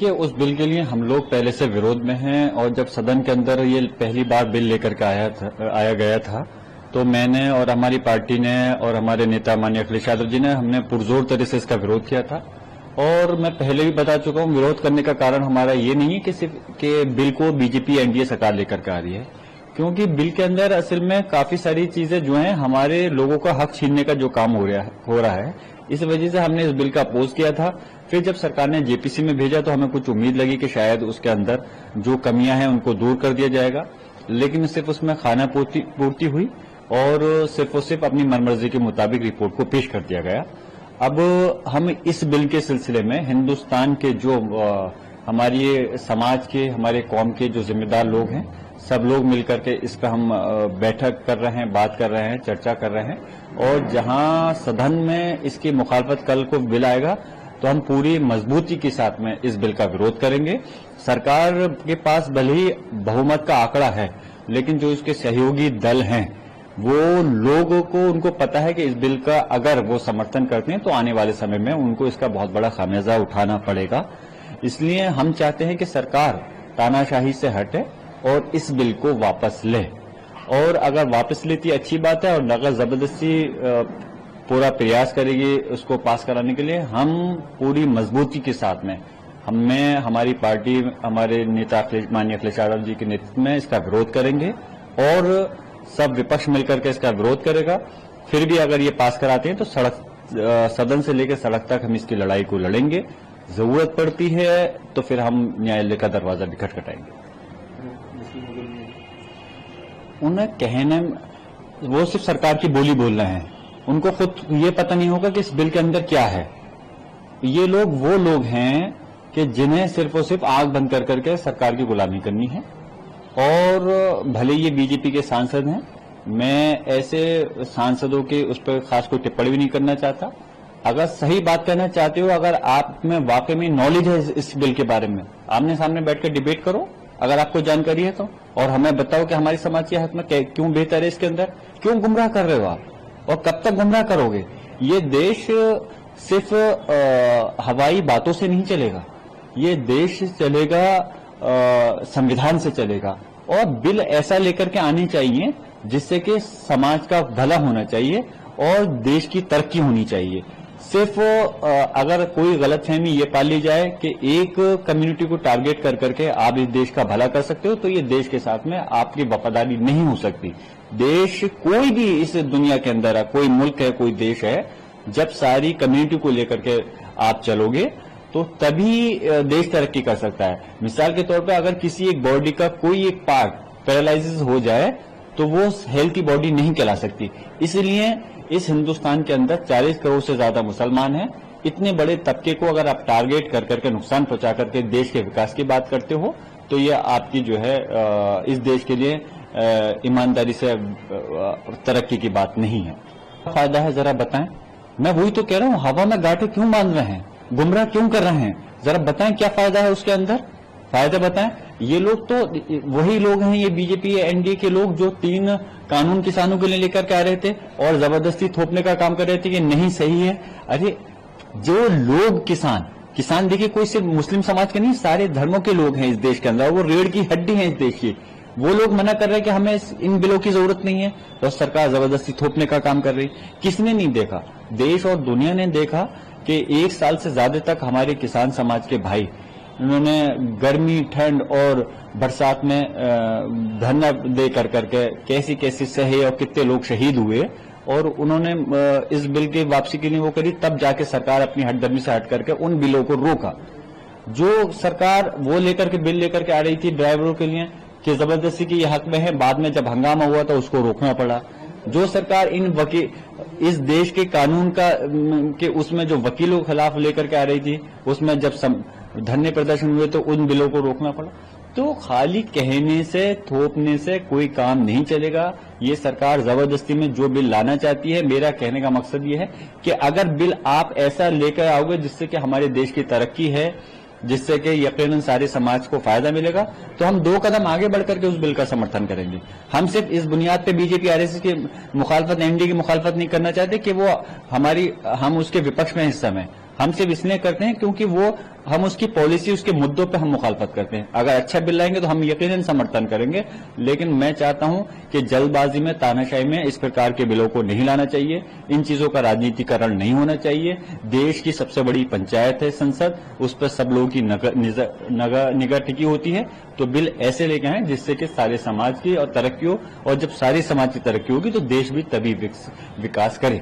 कि उस बिल के लिए हम लोग पहले से विरोध में हैं और जब सदन के अंदर ये पहली बार बिल लेकर के आया गया था तो मैंने और हमारी पार्टी ने और हमारे नेता माननीय अखिलेश यादव जी ने हमने पुरजोर तरह से इसका विरोध किया था। और मैं पहले भी बता चुका हूं, विरोध करने का कारण हमारा ये नहीं है कि सिर्फ कि बिल को बीजेपी एनडीए सरकार लेकर के आ रही है, क्योंकि बिल के अंदर असल में काफी सारी चीजें जो हैं हमारे लोगों का हक छीनने का जो काम हो रहा है। इस वजह से हमने इस बिल का अपोज किया था। फिर जब सरकार ने जेपीसी में भेजा तो हमें कुछ उम्मीद लगी कि शायद उसके अंदर जो कमियां हैं उनको दूर कर दिया जाएगा, लेकिन सिर्फ उसमें खाना पूर्ति हुई और सिर्फ अपनी मनमर्जी के मुताबिक रिपोर्ट को पेश कर दिया गया। अब हम इस बिल के सिलसिले में हिंदुस्तान के जो हमारे समाज के, हमारे कौम के जो जिम्मेदार लोग हैं, सब लोग मिलकर के इस पर हम बैठक कर रहे हैं, बात कर रहे हैं, चर्चा कर रहे हैं। और जहां सदन में इसकी मुखालफत कल को बिल आएगा तो हम पूरी मजबूती के साथ में इस बिल का विरोध करेंगे। सरकार के पास भले ही बहुमत का आंकड़ा है, लेकिन जो इसके सहयोगी दल हैं वो लोगों को, उनको पता है कि इस बिल का अगर वो समर्थन करते हैं तो आने वाले समय में उनको इसका बहुत बड़ा खामियाजा उठाना पड़ेगा। इसलिए हम चाहते हैं कि सरकार तानाशाही से हटे और इस बिल को वापस ले, और अगर वापस लेती अच्छी बात है, और अगर जबरदस्ती पूरा प्रयास करेगी उसको पास कराने के लिए, हम पूरी मजबूती के साथ में हमारी पार्टी, हमारे नेता माननीय अखिलेश यादव जी के नेतृत्व में इसका विरोध करेंगे और सब विपक्ष मिलकर के इसका विरोध करेगा। फिर भी अगर ये पास कराते हैं तो सदन से लेकर सड़क तक हम इसकी लड़ाई को लड़ेंगे। जरूरत पड़ती है तो फिर हम न्यायालय का दरवाजा भी खटखटाएंगे। उन्हें कहने, वो सिर्फ सरकार की बोली बोल रहे हैं, उनको खुद ये पता नहीं होगा कि इस बिल के अंदर क्या है। ये लोग वो लोग हैं कि जिन्हें सिर्फ और सिर्फ आंख बंद कर करके सरकार की गुलामी करनी है। और भले ये बीजेपी के सांसद हैं, मैं ऐसे सांसदों के उस पर खास कोई टिप्पणी भी नहीं करना चाहता। अगर सही बात करना चाहते हो, अगर आप में वाकई में नॉलेज है इस बिल के बारे में, आमने सामने बैठ कर डिबेट करो अगर आपको जानकारी है तो, और हमें बताओ कि हमारी समाज के हक में क्यों बेहतर है, इसके अंदर क्यों गुमराह कर रहे हो आप, और कब तक गुमराह करोगे। ये देश सिर्फ हवाई बातों से नहीं चलेगा, ये देश चलेगा संविधान से चलेगा। और बिल ऐसा लेकर के आने चाहिए जिससे कि समाज का भला होना चाहिए और देश की तरक्की होनी चाहिए। सिर्फ अगर कोई गलतफहमी ये पाल ली जाए कि एक कम्युनिटी को टारगेट कर करके आप इस देश का भला कर सकते हो, तो ये देश के साथ में आपकी वफादारी नहीं हो सकती। देश कोई भी इस दुनिया के अंदर है, कोई मुल्क है, कोई देश है, जब सारी कम्युनिटी को लेकर के आप चलोगे तो तभी देश तरक्की कर सकता है। मिसाल के तौर पे अगर किसी एक बॉडी का कोई एक पार्ट पैरालाइसिस हो जाए तो वो हेल्थी बॉडी नहीं कहला सकती। इसलिए इस हिंदुस्तान के अंदर 40 करोड़ से ज्यादा मुसलमान हैं। इतने बड़े तबके को अगर आप टारगेट कर करके नुकसान पहुंचा करके देश के विकास की बात करते हो तो ये आपकी जो है इस देश के लिए ईमानदारी से तरक्की की बात नहीं है। फायदा है जरा बताएं। मैं वही तो कह रहा हूं, हवा में गांठें क्यों बांध रहे हैं, गुमराह क्यों कर रहे हैं, जरा बताएं क्या फायदा है उसके अंदर, फायदा बताएं। ये लोग तो वही लोग हैं, ये बीजेपी एनडीए के लोग जो 3 कानून किसानों के लिए लेकर के आ रहे थे और जबरदस्ती थोपने का काम कर रहे थे कि नहीं सही है। अरे जो लोग किसान देखिए, कोई सिर्फ मुस्लिम समाज के नहीं, सारे धर्मों के लोग हैं इस देश के अंदर, वो रीढ़ की हड्डी है इस देश की। वो लोग मना कर रहे हैं कि हमें इन बिलों की जरूरत नहीं है, तो सरकार जबरदस्ती थोपने का काम कर रही। किसने नहीं देखा, देश और दुनिया ने देखा कि 1 साल से ज्यादा तक हमारे किसान समाज के भाई, उन्होंने गर्मी, ठंड और बरसात में धरना दे कर करके कैसी कैसी सहे और कितने लोग शहीद हुए, और उन्होंने इस बिल की वापसी के लिए वो करी। तब जाके सरकार अपनी हटदर्मी से हट करके उन बिलों को रोका। जो सरकार वो लेकर के बिल लेकर के आ रही थी ड्राइवरों के लिए कि जबरदस्ती की ये हक में है, बाद में जब हंगामा हुआ तो उसको रोकना पड़ा। जो सरकार इस देश के कानून के उसमें जो वकीलों के खिलाफ लेकर के आ रही थी, उसमें जब धरने प्रदर्शन हुए तो उन बिलों को रोकना पड़ा। तो खाली कहने से, थोपने से कोई काम नहीं चलेगा। ये सरकार जबरदस्ती में जो बिल लाना चाहती है, मेरा कहने का मकसद ये है कि अगर बिल आप ऐसा लेकर आओगे जिससे कि हमारे देश की तरक्की है, जिससे कि यकीनन सारे समाज को फायदा मिलेगा, तो हम 2 कदम आगे बढ़कर के उस बिल का समर्थन करेंगे। हम सिर्फ इस बुनियाद पे बीजेपी आरएसएस की मुखालफत, एनडीए की मुखालफत नहीं करना चाहते कि वो हम उसके विपक्ष में हिस्सा में। हम सिर्फ इसलिए करते हैं क्योंकि वो हम उसकी पॉलिसी, उसके मुद्दों पे हम मुखालफत करते हैं। अगर अच्छा बिल लाएंगे तो हम यकीनन समर्थन करेंगे, लेकिन मैं चाहता हूं कि जल्दबाजी में, तानाशाही में इस प्रकार के बिलों को नहीं लाना चाहिए। इन चीजों का राजनीतिकरण नहीं होना चाहिए। देश की सबसे बड़ी पंचायत है संसद, उस पर सब लोगों की निगाह टिकी होती है। तो बिल ऐसे लेके आए जिससे कि सारे समाज की और तरक्की हो, और जब सारे समाज की तरक्की होगी तो देश भी तभी विकास करे।